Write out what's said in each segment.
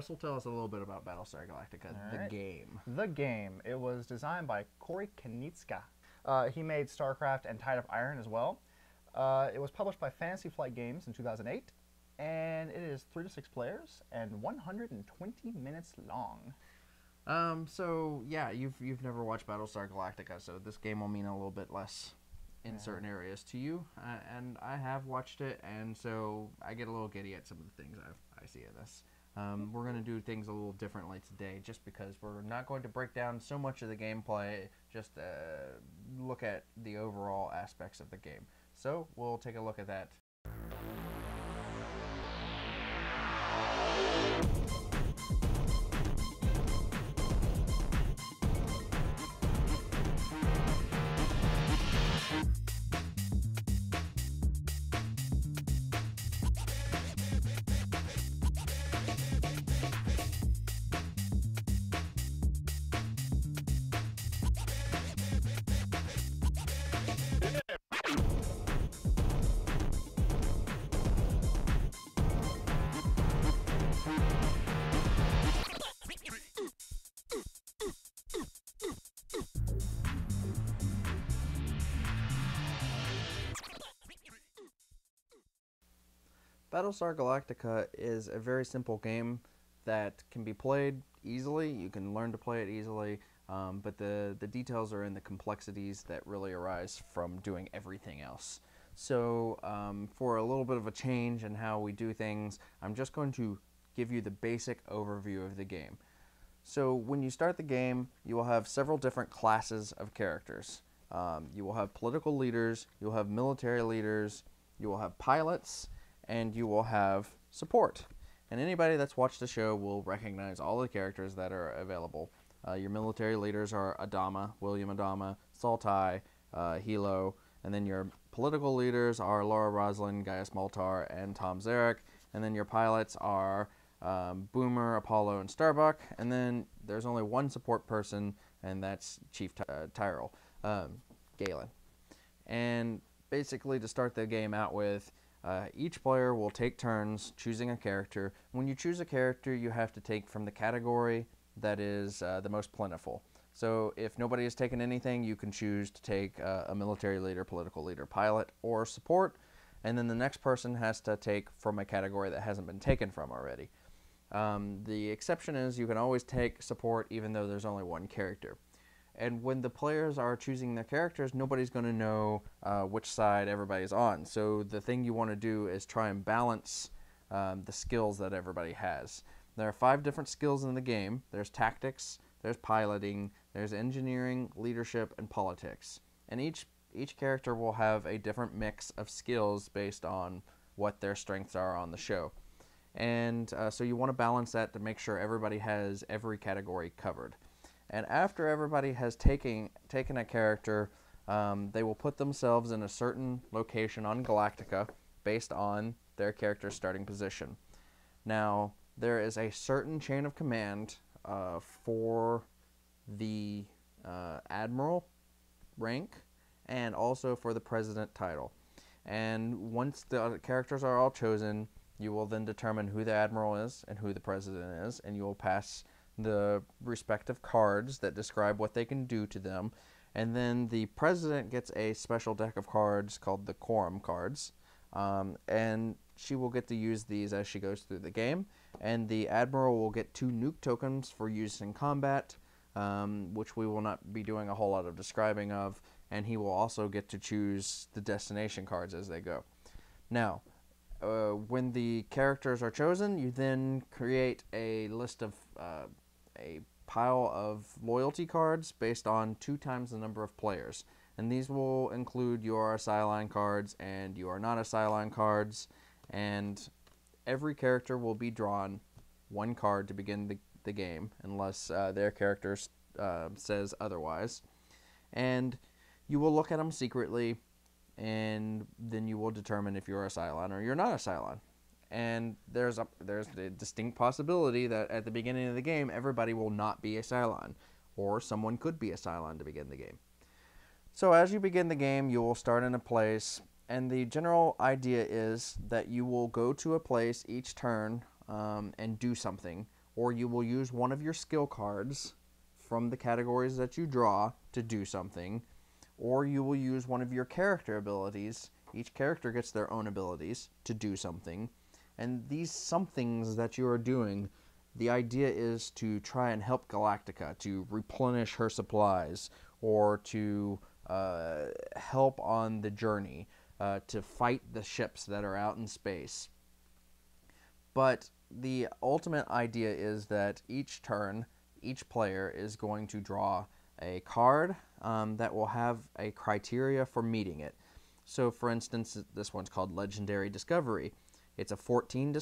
Russell, tell us a little bit about Battlestar Galactica, the game. The game. It was designed by Corey Konieczka. He made StarCraft and Tide of Iron as well. It was published by Fantasy Flight Games in 2008, and it is 3 to 6 players and 120 minutes long. So yeah, you've never watched Battlestar Galactica, so this game will mean a little bit less in certain areas to you. And I have watched it, and so I get a little giddy at some of the things I see in this. We're going to do things a little differently today, just because we're not going to break down so much of the gameplay, just look at the overall aspects of the game. So we'll take a look at that. Battlestar Galactica is a very simple game that can be played easily. You can learn to play it easily, but the details are in the complexities that really arise from doing everything else. So for a little bit of a change in how we do things, I'm just going to give you the basic overview of the game. So when you start the game, you will have several different classes of characters. You will have political leaders, you will have military leaders, you will have pilots, and you will have support. And anybody that's watched the show will recognize all the characters that are available. Your military leaders are Adama, William Adama, Saltai, Hilo, and then your political leaders are Laura Roslin, Gaius Maltar, and Tom Zarek, and then your pilots are Boomer, Apollo, and Starbuck, and then there's only one support person, and that's Chief Tyrell, Galen. And basically, to start the game out with, each player will take turns choosing a character. When you choose a character, you have to take from the category that is the most plentiful. So if nobody has taken anything, you can choose to take a military leader, political leader, pilot, or support, and then the next person has to take from a category that hasn't been taken from already. The exception is you can always take support even though there's only one character. And when the players are choosing their characters, nobody's going to know which side everybody's on. So the thing you want to do is try and balance the skills that everybody has. There are 5 different skills in the game. There's tactics, there's piloting, there's engineering, leadership, and politics. And each character will have a different mix of skills based on what their strengths are on the show. And so you want to balance that to make sure everybody has every category covered. And after everybody has taken a character, they will put themselves in a certain location on Galactica based on their character's starting position. Now, there is a certain chain of command for the Admiral rank and also for the President title. And once the characters are all chosen, you will then determine who the Admiral is and who the President is, and you will pass the respective cards that describe what they can do to them, and then the President gets a special deck of cards called the Quorum cards, and she will get to use these as she goes through the game, and the Admiral will get 2 nuke tokens for use in combat, which we will not be doing a whole lot of describing of, and he will also get to choose the destination cards as they go. Now, when the characters are chosen, you then create a list of a pile of loyalty cards based on 2 times the number of players. And these will include your Cylon cards and your not a Cylon cards. And every character will be drawn 1 card to begin the game, unless their character says otherwise. And you will look at them secretly, and then you will determine if you're a Cylon or you're not a Cylon. And there's a distinct possibility that at the beginning of the game, everybody will not be a Cylon, or someone could be a Cylon to begin the game. So as you begin the game, you will start in a place, and the general idea is that you will go to a place each turn and do something. or you will use one of your skill cards from the categories that you draw to do something, or you will use one of your character abilities. Each character gets their own abilities to do something, and these somethings that you are doing, the idea is to try and help Galactica to replenish her supplies, or to help on the journey, to fight the ships that are out in space. But the ultimate idea is that each turn, each player is going to draw a card that will have a criteria for meeting it. So, for instance, this one's called Legendary Discovery. It's a 14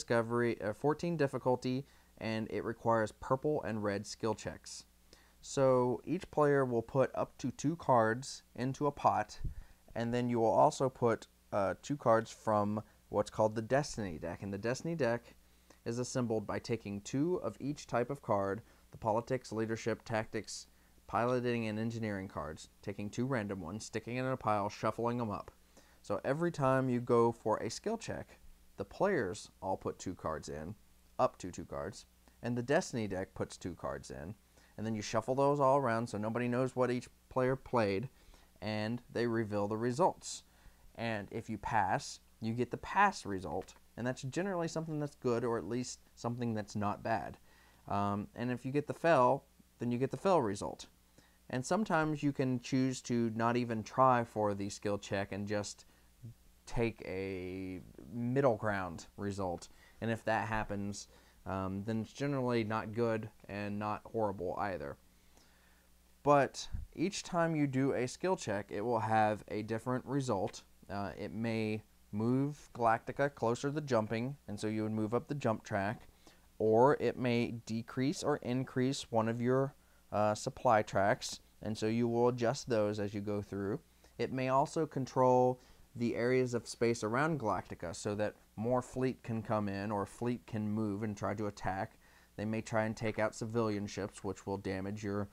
difficulty, and it requires purple and red skill checks. So each player will put up to 2 cards into a pot, and then you will also put 2 cards from what's called the Destiny deck. And the Destiny deck is assembled by taking 2 of each type of card: the politics, leadership, tactics, piloting, and engineering cards, taking 2 random ones, sticking it in a pile, shuffling them up. So every time you go for a skill check, the players all put 2 cards in, up to 2 cards, and the Destiny deck puts 2 cards in, and then you shuffle those all around so nobody knows what each player played, and they reveal the results. And if you pass, you get the pass result, and that's generally something that's good, or at least something that's not bad. And if you get the fail, then you get the fail result. And sometimes you can choose to not even try for the skill check and just take a middle ground result. And if that happens, then it's generally not good and not horrible either. But each time you do a skill check, it will have a different result. It may move Galactica closer to jumping, and so you would move up the jump track, or it may decrease or increase one of your supply tracks, and so you will adjust those as you go through. It may also control the areas of space around Galactica so that more fleet can come in, or fleet can move and try to attack. They may try and take out civilian ships, which will damage your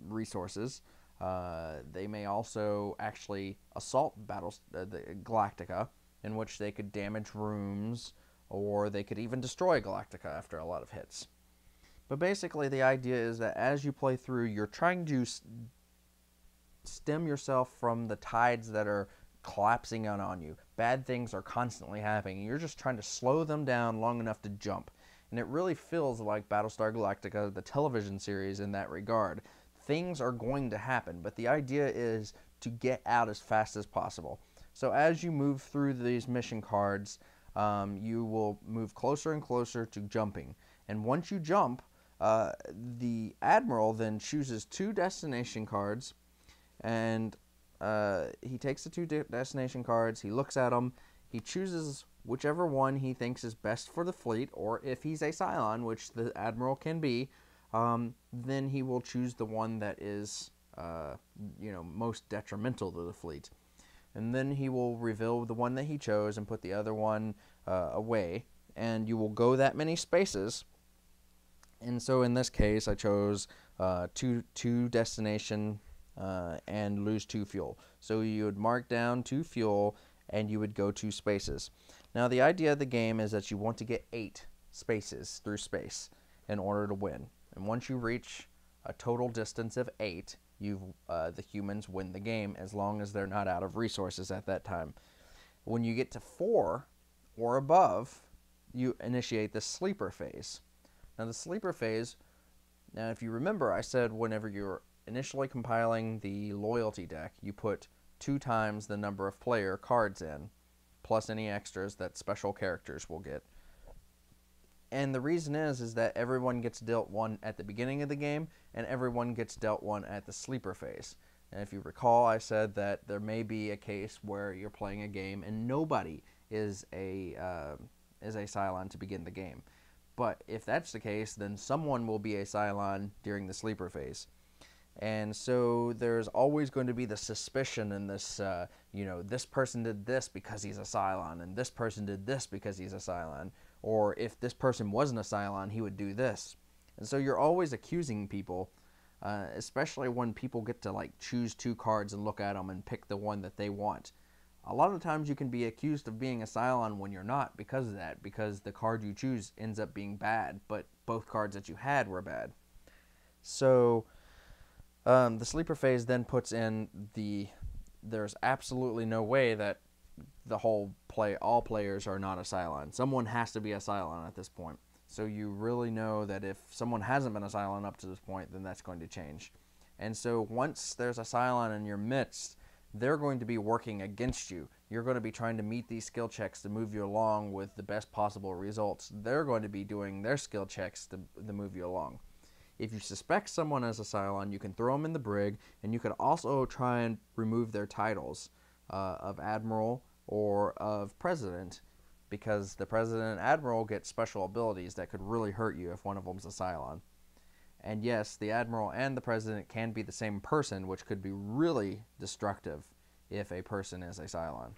resources. They may also actually assault the Galactica, in which they could damage rooms, or they could even destroy Galactica after a lot of hits. But basically the idea is that as you play through, you're trying to stem yourself from the tides that are collapsing on you. Bad things are constantly happening. You're just trying to slow them down long enough to jump. And it really feels like Battlestar Galactica, the television series, in that regard. Things are going to happen, but the idea is to get out as fast as possible. So as you move through these mission cards, you will move closer and closer to jumping. And once you jump, the Admiral then chooses 2 destination cards, and he takes the 2 destination cards, he looks at them, he chooses whichever one he thinks is best for the fleet, or if he's a Cylon, which the Admiral can be, then he will choose the one that is most detrimental to the fleet. And then he will reveal the one that he chose and put the other one away, and you will go that many spaces. And so in this case, I chose 2 destination and lose 2 fuel. So you would mark down 2 fuel, and you would go 2 spaces. Now the idea of the game is that you want to get 8 spaces through space in order to win. And once you reach a total distance of 8, the humans win the game, as long as they're not out of resources at that time. When you get to 4 or above, you initiate the sleeper phase. Now the sleeper phase, now if you remember, I said whenever you're initially compiling the loyalty deck, you put 2 times the number of player cards in, plus any extras that special characters will get. And the reason is that everyone gets dealt 1 at the beginning of the game, and everyone gets dealt 1 at the sleeper phase. And if you recall, I said that there may be a case where you're playing a game and nobody is a Cylon to begin the game. But if that's the case, then someone will be a Cylon during the sleeper phase. And so there's always going to be the suspicion in this, this person did this because he's a Cylon, and this person did this because he's a Cylon. Or if this person wasn't a Cylon, he would do this. And so you're always accusing people, especially when people get to choose 2 cards and look at them and pick the one that they want. A lot of the times you can be accused of being a Cylon when you're not because of that, because the card you choose ends up being bad, but both cards that you had were bad. So the sleeper phase then puts in there's absolutely no way that all players are not a Cylon. Someone has to be a Cylon at this point. So you really know that if someone hasn't been a Cylon up to this point, then that's going to change. And so once there's a Cylon in your midst, they're going to be working against you. You're going to be trying to meet these skill checks to move you along with the best possible results. They're going to be doing their skill checks to move you along. If you suspect someone as a Cylon, you can throw them in the brig, and you can also try and remove their titles of Admiral or of President, because the President and Admiral get special abilities that could really hurt you if one of them's a Cylon. And yes, the Admiral and the President can be the same person, which could be really destructive if a person is a Cylon.